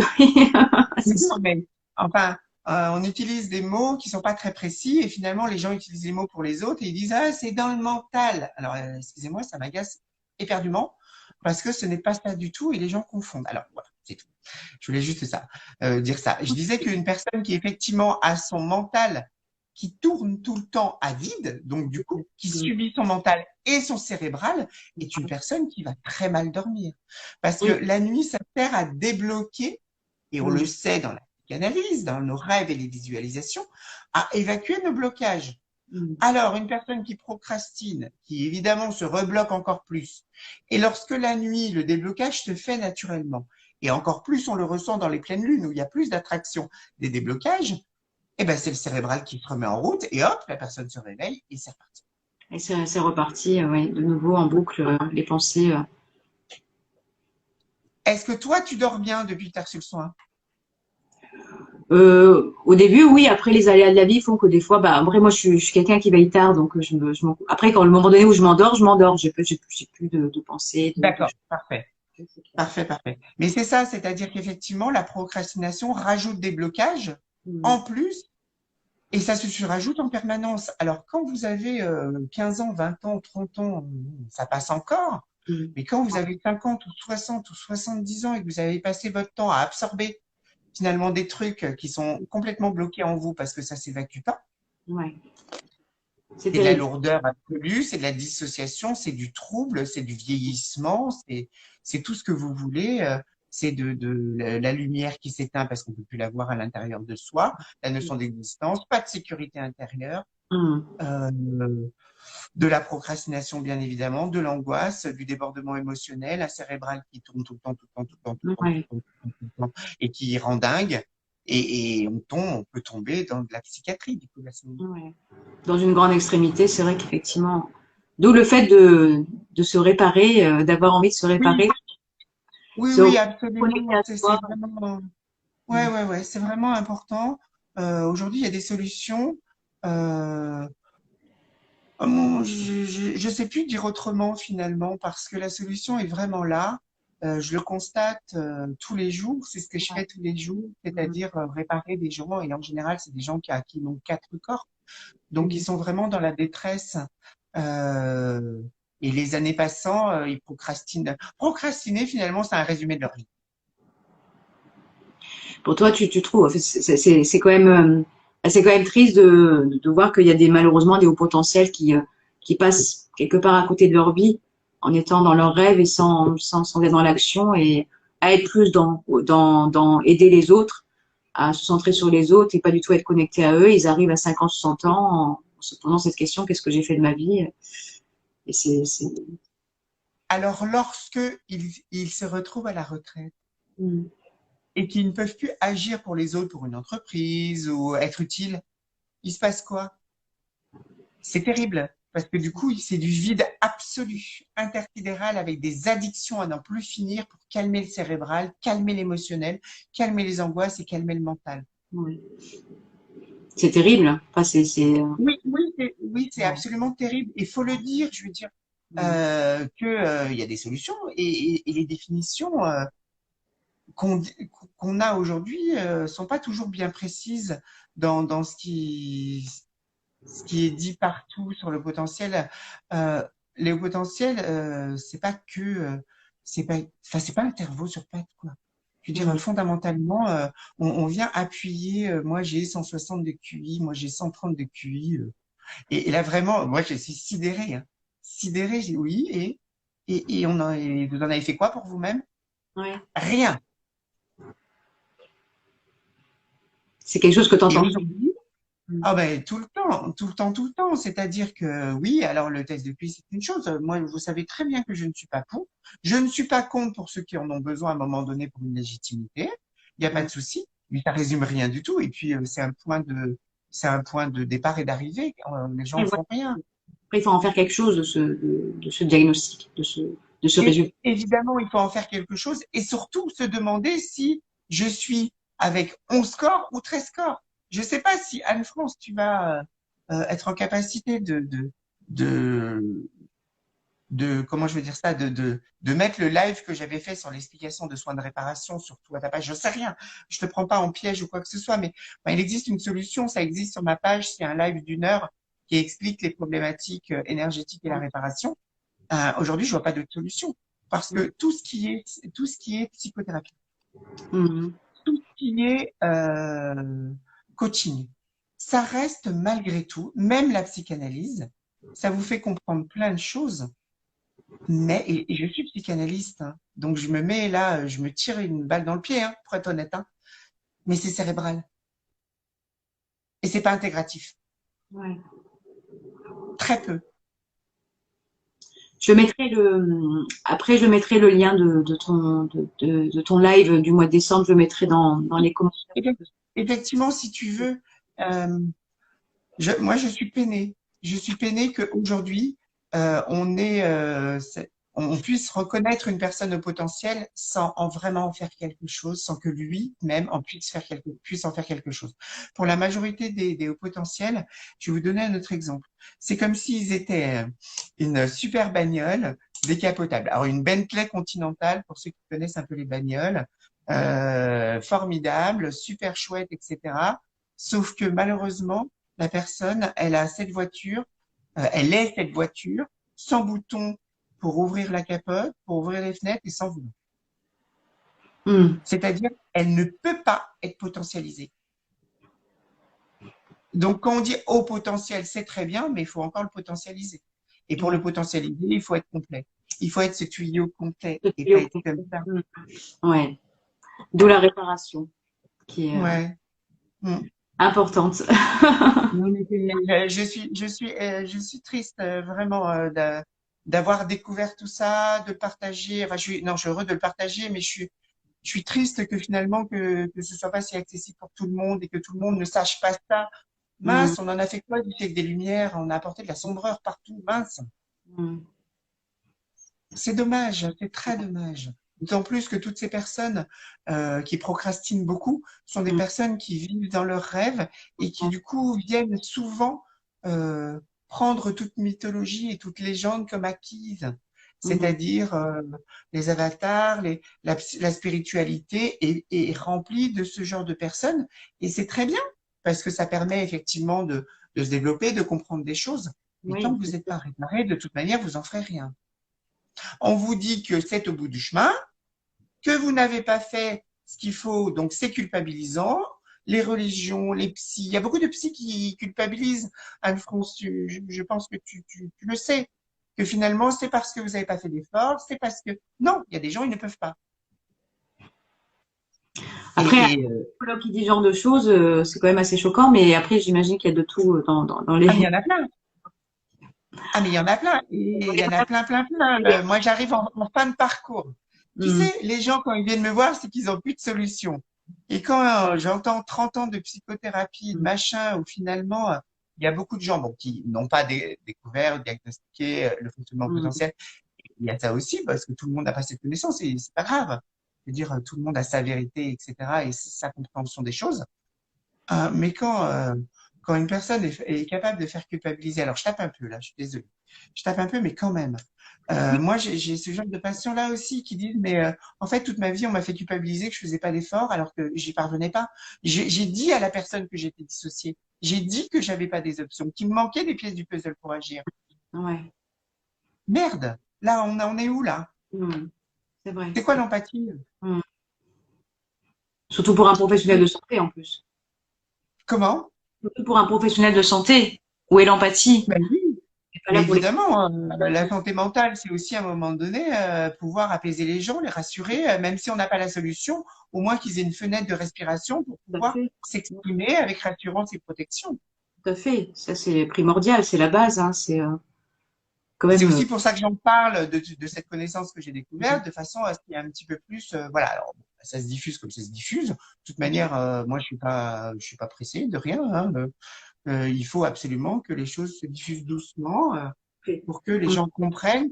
C'est Non, sûr. mais enfin, on utilise des mots qui sont pas très précis et finalement, les gens utilisent les mots pour les autres et ils disent, ah, c'est dans le mental. Alors, excusez-moi, ça m'agace éperdument parce que ce n'est pas ça du tout et les gens confondent. Alors, voilà, c'est tout. Je voulais juste ça, dire ça. Je disais qu'une personne qui effectivement a son mental qui tourne tout le temps à vide, donc du coup, qui subit son mental et son cérébral, est une personne qui va très mal dormir. Parce que Oui. la nuit, ça sert à débloquer, et on le Mhm. sait dans la psychanalyse, dans nos rêves et les visualisations, à évacuer nos blocages. Mhm. Alors, une personne qui procrastine, qui évidemment se rebloque encore plus, et lorsque la nuit, le déblocage se fait naturellement, et encore plus on le ressent dans les pleines lunes où il y a plus d'attraction des déblocages, eh ben c'est le cérébral qui se remet en route et hop, la personne se réveille et c'est reparti. Et c'est reparti, ouais, de nouveau en boucle, les pensées. Est-ce que toi, tu dors bien depuis que tu as reçu le soin? Au début, oui. Après, les aléas de la vie font que des fois, bah, après, moi, je suis quelqu'un qui veille tard, donc après, quand le moment donné où je m'endors, je m'endors. J'ai plus de pensées, D'accord, parfait. Parfait, parfait. Mais c'est ça, c'est-à-dire qu'effectivement, la procrastination rajoute des blocages Mm. en plus et ça se surajoute en permanence. Alors, quand vous avez 15 ans, 20 ans, 30 ans, ça passe encore. Mm. Mais quand vous avez 50 ou 60 ou 70 ans et que vous avez passé votre temps à absorber finalement des trucs qui sont complètement bloqués en vous parce que ça s'évacue pas, Ouais, c'est c'est de la terrible. lourdeur absolue, c'est de la dissociation, c'est du trouble, c'est du vieillissement, c'est tout ce que vous voulez. C'est de la lumière qui s'éteint parce qu'on ne peut plus la voir à l'intérieur de soi, la notion d'existence, pas de sécurité intérieure, Mm. euh, de la procrastination bien évidemment, de l'angoisse, du débordement émotionnel, un cérébral qui tourne tout le temps, tout le temps, tout le temps, tout le temps, tout Ouais, le temps, tout le temps, tout le temps, et qui rend dingue. Et on peut tomber dans de la psychiatrie du coup, à ce moment. ouais. Dans une grande extrémité, c'est vrai qu'effectivement. D'où le fait de se réparer, d'avoir envie de se réparer, Oui, oui, se oui, reconnecter absolument. à C'est soi. vraiment, ouais, Mm. ouais, ouais, c'est vraiment important. Aujourd'hui, il y a des solutions. Euh, je sais plus dire autrement finalement parce que la solution est vraiment là. Je le constate tous les jours. C'est ce que je Ouais. fais tous les jours, Mm. c'est-à-dire réparer des gens. Et en général, c'est des gens qui ont quatre corps. Donc, ils Mm. sont vraiment dans la détresse. Euh, et les années passant, ils procrastinent. Procrastiner, finalement, c'est un résumé de leur vie. Pour toi, tu trouves, c'est quand même triste de voir qu'il y a malheureusement des hauts potentiels qui passent quelque part à côté de leur vie en étant dans leurs rêves et sans être dans l'action et à être plus dans aider les autres, à se centrer sur les autres et pas du tout être connecté à eux. Ils arrivent à 50, 60 ans en se posant cette question, qu'est-ce que j'ai fait de ma vie? Et Alors, lorsque ils se retrouvent à la retraite Mm. et qu'ils ne peuvent plus agir pour les autres, pour une entreprise ou être utiles, il se passe quoi? C'est terrible parce que du coup, c'est du vide absolu, intersidéral, avec des addictions à n'en plus finir pour calmer le cérébral, calmer l'émotionnel, calmer les angoisses et calmer le mental. Ouais. C'est terrible. Enfin, Oui, c'est ouais. absolument terrible. Il faut le dire, je veux dire Mm. que il y a des solutions et les définitions qu'on qu'on a aujourd'hui sont pas toujours bien précises dans ce qui est dit partout sur le potentiel. Euh, les potentiels, c'est pas que, c'est pas, enfin, c'est pas un cerveau sur pattes, quoi. Je veux dire, Mm. fondamentalement, on vient appuyer, moi j'ai 160 de QI, moi j'ai 130 de QI, et là vraiment, moi je suis sidérée, hein. Sidérée, j'ai oui, et vous en avez fait quoi pour vous-même? Ouais. Rien. C'est quelque chose que tu Et entends. aujourd'hui, ah ben tout le temps, tout le temps, tout le temps. C'est-à-dire que oui, alors le test de QI, c'est une chose. Moi, vous savez très bien que je ne suis pas pour. Je ne suis pas contre pour ceux qui en ont besoin à un moment donné pour une légitimité. Il n'y a pas de souci. Mais ça résume rien du tout. Et puis c'est un point de départ et d'arrivée. Les gens Ouais, ne ouais. font rien. Après, il faut en faire quelque chose de ce diagnostic, de ce Et résultat. évidemment, il faut en faire quelque chose et surtout se demander si je suis avec 11 scores ou 13 scores. Je ne sais pas si Anne-France, tu vas être en capacité de, comment je veux dire ça, de mettre le live que j'avais fait sur l'explication de soins de réparation sur toi ta page. Je sais rien. Je te prends pas en piège ou quoi que ce soit, mais il existe une solution. Ça existe sur ma page. C'est un live d'1 heure qui explique les problématiques énergétiques et la réparation. Aujourd'hui, je vois pas d'autre solution parce que tout ce qui est psychothérapie, Mhm. tout ce qui est coaching, ça reste malgré tout, même la psychanalyse, ça vous fait comprendre plein de choses. Mais et je suis psychanalyste, hein, donc je me mets là, je me tire une balle dans le pied, hein, pour être honnête, hein, mais c'est cérébral et c'est pas intégratif, Ouais. très peu. Après, je mettrai le lien de ton live du mois de décembre, je le mettrai dans les commentaires. Effect- Effectivement, si tu veux, euh, moi, je suis peinée. Je suis peinée qu'aujourd'hui, on on puisse reconnaître une personne au potentiel sans en vraiment en faire quelque chose, sans que lui-même puisse en faire quelque chose. Pour la majorité des hauts potentiels, je vais vous donner un autre exemple. C'est comme s'ils étaient une super bagnole décapotable. Alors, une Bentley Continental, pour ceux qui connaissent un peu les bagnoles, formidable, super chouette, etc. Sauf que malheureusement, la personne, elle a cette voiture, elle est cette voiture, sans bouton pour ouvrir la capote, pour ouvrir les fenêtres et sans volant. Mhm. C'est-à-dire, elle ne peut pas être potentialisée. Donc, quand on dit haut potentiel, c'est très bien, mais il faut encore le potentialiser. Et pour Ouais. le potentialiser, il faut être complet. Il faut être ce tuyau complet Le et pas tuyau. être comme ça. Mhm. Ouais. D'où la réparation qui est Ouais. Mm. importante. Non, mais je suis triste vraiment d'avoir découvert tout ça, de partager. Enfin, non, je suis heureux de le partager, mais je suis triste que finalement que ce soit pas si accessible pour tout le monde et que tout le monde ne sache pas ça. Mhm. Mince, on en a fait quoi du siècle des Lumières? On a apporté de la sombreur partout. Mince. Mm. C'est dommage, c'est très dommage. D'autant plus que toutes ces personnes qui procrastinent beaucoup sont des Mm. personnes qui vivent dans leurs rêves et qui du coup viennent souvent euh, prendre toute mythologie et toute légende comme acquise, Mm. c'est-à-dire les avatars, la spiritualité est remplie de ce genre de personnes et c'est très bien parce que ça permet effectivement de se développer, de comprendre des choses. Mais tant Oui, que vous n'êtes pas réparé, de toute manière, vous en ferez rien. On vous dit que c'est au bout du chemin, que vous n'avez pas fait ce qu'il faut, donc c'est culpabilisant. Les religions, les psys, il y a beaucoup de psys qui culpabilisent. Anne-France, je pense que tu le sais, que finalement c'est parce que vous n'avez pas fait d'efforts, c'est parce que non, il y a des gens ils ne peuvent pas. après, un Et psychologue qui dit ce genre de choses, c'est quand même assez choquant, mais après, j'imagine qu'il y a de tout dans les. ah mais il y en a plein. Ah mais il y en a plein. Et il y en a plein, plein, plein. Moi j'arrive en fin de parcours. Tu Mm. sais, les gens quand ils viennent me voir, c'est qu'ils ont plus de solution. Et quand j'entends 30 ans de psychothérapie, de Mm. machin, où finalement, il y a beaucoup de gens bon, qui n'ont pas découvert, diagnostiqué le fonctionnement Mm. potentiel. Il y a ça aussi, parce que tout le monde n'a pas cette connaissance, et c'est pas grave. Je veux dire, tout le monde a sa vérité, etc., et sa compréhension des choses. Mais quand une personne est capable de faire culpabiliser, alors je tape un peu là, je suis désolée, je tape un peu, mais quand même. Moi, j'ai ce genre de patients-là aussi qui disent, mais en fait, toute ma vie, on m'a fait culpabiliser que je faisais pas d'efforts alors que j'y parvenais pas. J'ai dit à la personne que j'étais dissociée, j'ai dit que j'avais pas des options, qu'il me manquait des pièces du puzzle pour agir. Ouais. Merde, là, on en est où là? Mm. C'est vrai. C'est quoi l'empathie? Mm. Surtout pour un professionnel de santé en plus. Comment? Surtout pour un professionnel de santé. Où est l'empathie? Ben oui. C'est pas Mais là pour les. évidemment, la santé mentale, c'est aussi à un moment donné pouvoir apaiser les gens, les rassurer, même si on n'a pas la solution, au moins qu'ils aient une fenêtre de respiration pour Tout à pouvoir fait. s'exprimer avec rassurance et protection. Tout à fait. Ça, c'est primordial. C'est la base. Hein. C'est quand C'est même. aussi pour ça que j'en parle de cette connaissance que j'ai découverte, de façon à ce qu'il y ait un petit peu plus, voilà. Alors, bon, ça se diffuse comme ça se diffuse. De toute manière, moi, je suis pas pressé de rien. Hein. Il faut absolument que les choses se diffusent doucement. Pour que les gens comprennent.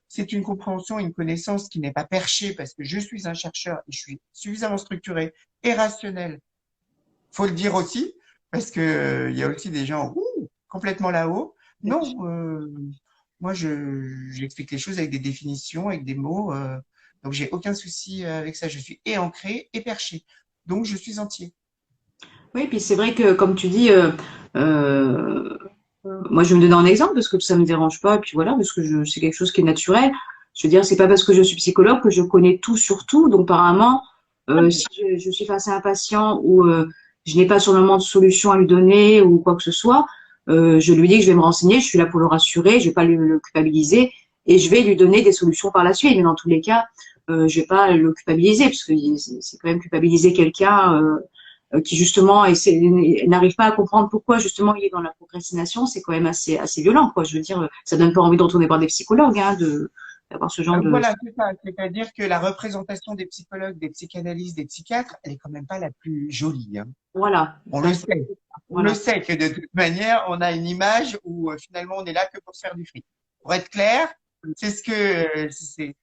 C'est une compréhension, une connaissance qui n'est pas perchée parce que je suis un chercheur et je suis suffisamment structuré et rationnel. Faut le dire aussi parce que il y a aussi des gens complètement là-haut. Non, moi j'explique les choses avec des définitions, avec des mots. Donc j'ai aucun souci avec ça. Je suis et ancré et perché. Donc je suis entier. Oui, puis c'est vrai que, comme tu dis, euh, moi, je vais me donner un exemple parce que ça me dérange pas, et puis voilà, parce que c'est quelque chose qui est naturel. Je veux dire, c'est pas parce que je suis psychologue que je connais tout sur tout. Donc, apparemment, si je suis face à un patient où je n'ai pas sur le moment de solution à lui donner ou quoi que ce soit, je lui dis que je vais me renseigner, je suis là pour le rassurer, je vais pas le culpabiliser et je vais lui donner des solutions par la suite. Mais dans tous les cas, je vais pas le culpabiliser parce que c'est quand même culpabiliser quelqu'un. Qui justement n'arrive pas à comprendre pourquoi justement il est dans la procrastination, c'est quand même assez violent, quoi. Je veux dire, ça donne pas envie de retourner voir des psychologues, hein, d'avoir ce genre de. Voilà, c'est ça. C'est-à-dire que la représentation des psychologues, des psychanalystes, des psychiatres, elle est quand même pas la plus jolie. Hein. Voilà, On tout à le fait. sait. On le Voilà. sait que de toute manière, on a une image où finalement on est là que pour se faire du fric. Pour être clair, c'est ce que c'est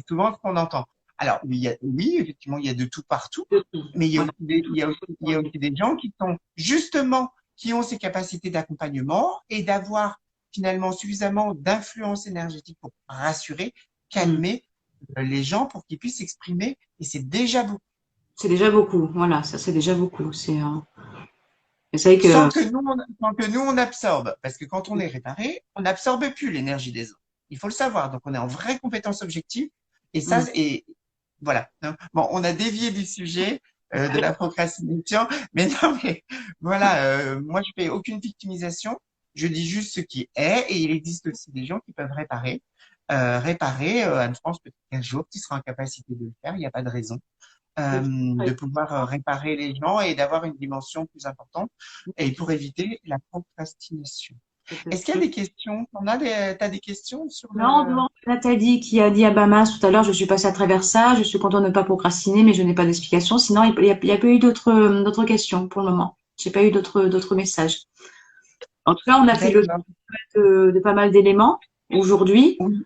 souvent ce qu'on entend. Alors oui, oui, effectivement, il y a de tout partout, mais Voilà. il y a aussi des gens qui sont justement qui ont ces capacités d'accompagnement et d'avoir finalement suffisamment d'influence énergétique pour rassurer, Mm. calmer les gens pour qu'ils puissent s'exprimer. Et c'est déjà beaucoup. C'est déjà beaucoup. Voilà, ça c'est déjà beaucoup. C'est vrai que. Sans que nous, on absorbe. Parce que quand on est réparé, on n'absorbe plus l'énergie des autres. Il faut le savoir. Donc, on est en vraie compétence objective. Et ça, Mm. et voilà. Bon, on a dévié du sujet de la procrastination. Mais non, mais voilà. Moi, je fais aucune victimisation. Je dis juste ce qui est. Et il existe aussi des gens qui peuvent réparer. Réparer, Anne-France, peut-être qu'un jour, tu seras en capacité de le faire. Il n'y a pas de raison de pouvoir réparer les gens et d'avoir une dimension plus importante et pour éviter la procrastination. Est-ce qu'il y a des questions? T'as des questions sur Non, le... non, Nathalie qui a dit à Bamas tout à l'heure, je suis passée à travers ça, je suis contente de ne pas procrastiner, mais je n'ai pas d'explication. Sinon, il y a pas eu d'autres questions pour le moment. J'ai pas eu d'autres messages. En tout cas, on a fait le D'accord. de pas mal d'éléments. aujourd'hui. Oui.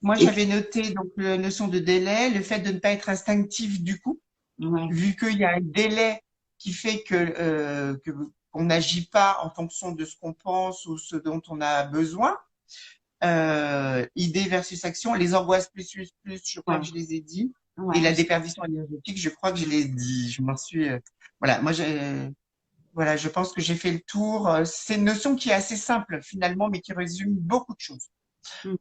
Moi, Et j'avais noté donc la notion de délai, le fait de ne pas être instinctif du coup, ouais, vu qu'il y a un délai qui fait qu'on n'agit pas en fonction de ce qu'on pense ou ce dont on a besoin. Idée versus action, les angoisses plus, je crois ouais, que je les ai dit, et ouais, la aussi. déperdition énergétique, je crois que je l'ai dit. Je m'en suis, voilà, voilà, je pense que j'ai fait le tour. C'est une notion qui est assez simple finalement, mais qui résume beaucoup de choses. Mm.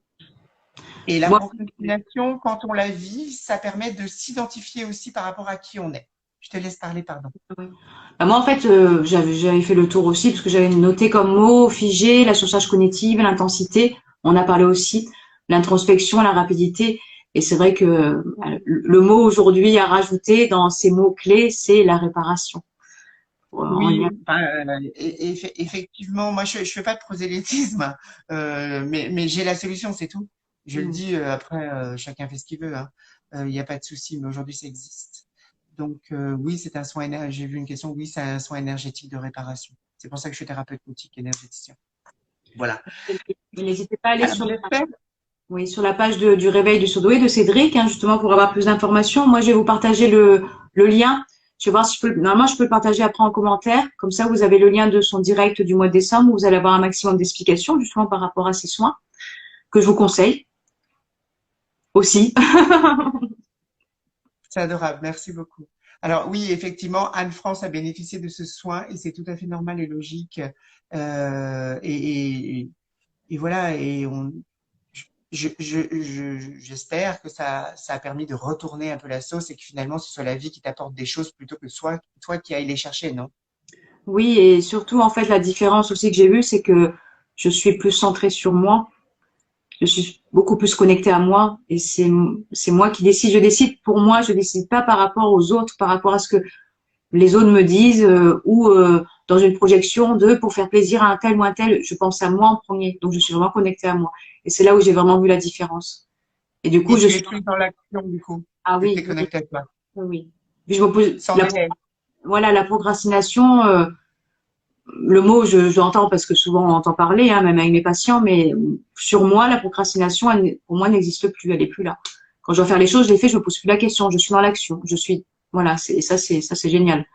Et la Moi, procrastination, quand on la vit, ça permet de s'identifier aussi par rapport à qui on est. Je te laisse parler, pardon. ouais. Bah, moi, en fait, j'avais fait le tour aussi parce que j'avais noté comme mot figé, la surcharge cognitive, l'intensité. On a parlé aussi l'introspection, la rapidité. Et c'est vrai que le mot aujourd'hui à rajouter dans ces mots clés, c'est la réparation. En lien. Oui, enfin, effectivement, moi je fais pas de prosélytisme, mais j'ai la solution, c'est tout. Je le Mm. dis, après, chacun fait ce qu'il veut, hein. Il n'y a pas de souci, mais aujourd'hui ça existe. Donc oui, c'est un soin j'ai vu une question, oui, c'est un soin énergétique de réparation. C'est pour ça que je suis thérapeute quantique énergéticien. Voilà. Et n'hésitez pas à aller Alors, sur j'espère. oui, sur la page du réveil du surdoué de Cédric, hein, justement pour avoir plus d'informations. Moi, je vais vous partager le lien. Je vais voir si je peux, normalement, je peux le partager après en commentaire. Comme ça, vous avez le lien de son direct du mois de décembre où vous allez avoir un maximum d'explications, justement, par rapport à ces soins que je vous conseille aussi. C'est adorable, merci beaucoup. Alors oui, effectivement, Anne-France a bénéficié de ce soin et c'est tout à fait normal et logique. Euh, et, et, et voilà, j'espère que ça a permis de retourner un peu la sauce et que finalement ce soit la vie qui t'apporte des choses plutôt que toi qui ailles les chercher, non? Oui, et surtout, en fait, la différence aussi que j'ai vue, c'est que je suis plus centrée sur moi. Je suis beaucoup plus connectée à moi et c'est moi qui décide. Je décide pour moi, je décide pas par rapport aux autres, par rapport à ce que les autres me disent ou dans une projection de pour faire plaisir à un tel ou un tel, je pense à moi en premier. Donc je suis vraiment connectée à moi. Et c'est là où j'ai vraiment vu la différence. Et du coup, Et je tu suis es plus dans l'action du coup, ah vu que tu oui, es oui, connecté à toi, oui, oui. Puis je me pose sans délai. voilà la procrastination. Le mot, je l'entends parce que souvent on entend parler, hein, même avec mes patients, mais sur moi, la procrastination, pour moi, n'existe plus. Elle est plus là. Quand je dois faire les choses, je les fais, je me pose plus la question. Je suis dans l'action. Je suis voilà, c'est génial.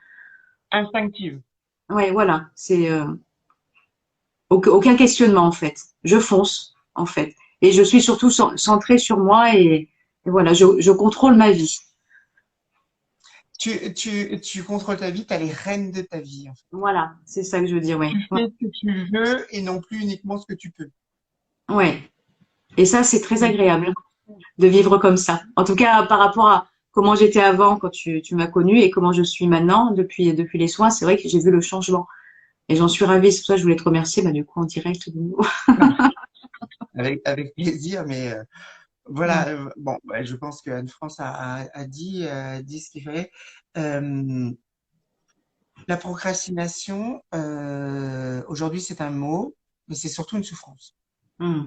Instinctive. Ouais, voilà, c'est aucun questionnement en fait. Je fonce en fait. Et je suis surtout centrée sur moi et voilà, je contrôle ma vie. Tu contrôles ta vie, tu as les rênes de ta vie, en fait. Voilà, c'est ça que je veux dire, ouais. Tu fais ce que tu veux et non plus uniquement ce que tu peux. Ouais. Et ça, c'est très Et agréable de vivre comme ça. En tout cas, par rapport à comment j'étais avant quand tu m'as connue et comment je suis maintenant depuis les soins, c'est vrai que j'ai vu le changement. Et j'en suis ravie. C'est pour ça que je voulais te remercier, bah, du coup, en direct de nouveau. avec plaisir, mais Mm. voilà, bon, bah, je pense que Anne-France a dit ce qu'il fallait. Euh, la procrastination, aujourd'hui, c'est un mot, mais c'est surtout une souffrance. Mm.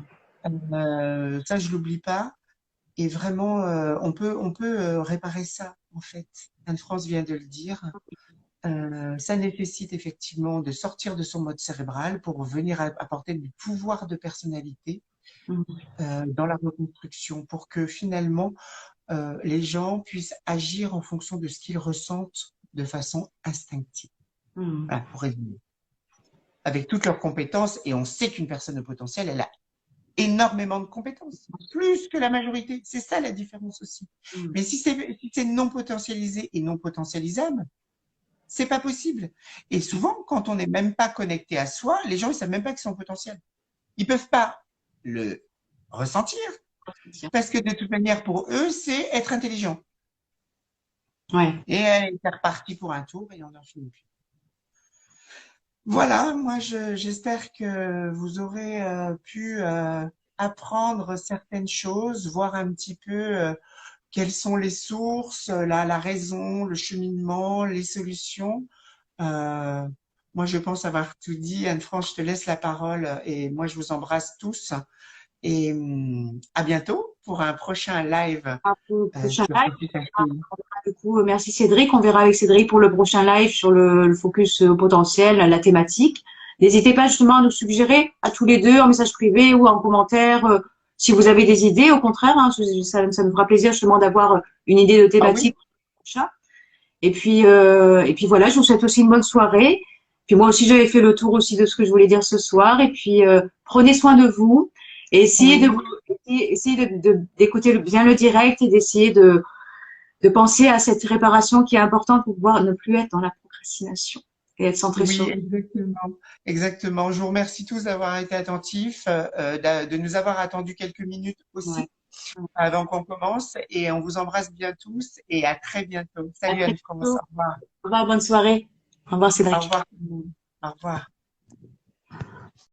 Ça, je l'oublie pas. Et vraiment, on peut réparer ça, en fait. Anne-France vient de le dire. Ça nécessite effectivement de sortir de son mode cérébral pour venir apporter du pouvoir de personnalité Mm. dans la reconstruction, pour que finalement les gens puissent agir en fonction de ce qu'ils ressentent de façon instinctive. Mm. Voilà, pour résumer. Avec toutes leurs compétences, et on sait qu'une personne au potentiel, elle a énormément de compétences, plus que la majorité. C'est ça la différence aussi. Mm. Mais si c'est non potentialisé et non potentialisable, c'est pas possible. Et souvent, quand on n'est même pas connecté à soi, les gens, ils savent même pas qu'ils sont potentiels. Ils peuvent pas le ressentir Tiens. parce que de toute manière, pour eux, c'est être intelligent. Ouais. Et c'est reparti pour un tour et on en finit plus. Voilà, moi, j'espère que vous aurez pu apprendre certaines choses, voir un petit peu quelles sont les sources, la raison, le cheminement, les solutions. Euh, Moi, je pense avoir tout dit. Anne-France, je te laisse la parole et moi, je vous embrasse tous et à bientôt pour un prochain live Pour le prochain sur live, Focus Active. du coup, merci Cédric. On verra avec Cédric pour le prochain live sur le focus au potentiel, la thématique. n'hésitez pas justement à nous suggérer à tous les deux en message privé ou en commentaire si vous avez des idées. Au contraire, hein, ça nous fera plaisir justement d'avoir une idée de Ah oui? thématique prochain. Et puis voilà, je vous souhaite aussi une bonne soirée. Puis moi aussi, j'avais fait le tour aussi de ce que je voulais dire ce soir. Et puis prenez soin de vous et essayez Oui. d'écouter bien le direct et d'essayer de penser à cette réparation qui est importante pour pouvoir ne plus être dans la procrastination et être centré Oui, sur. exactement. Exactement. Je vous remercie tous d'avoir été attentifs, de nous avoir attendu quelques minutes Ouais. aussi avant qu'on commence. Et on vous embrasse bien tous et à très bientôt. À Salut très Anne-France. bientôt. Au revoir. Au revoir, bonne soirée. Au revoir, Au Cédric. revoir. Au revoir.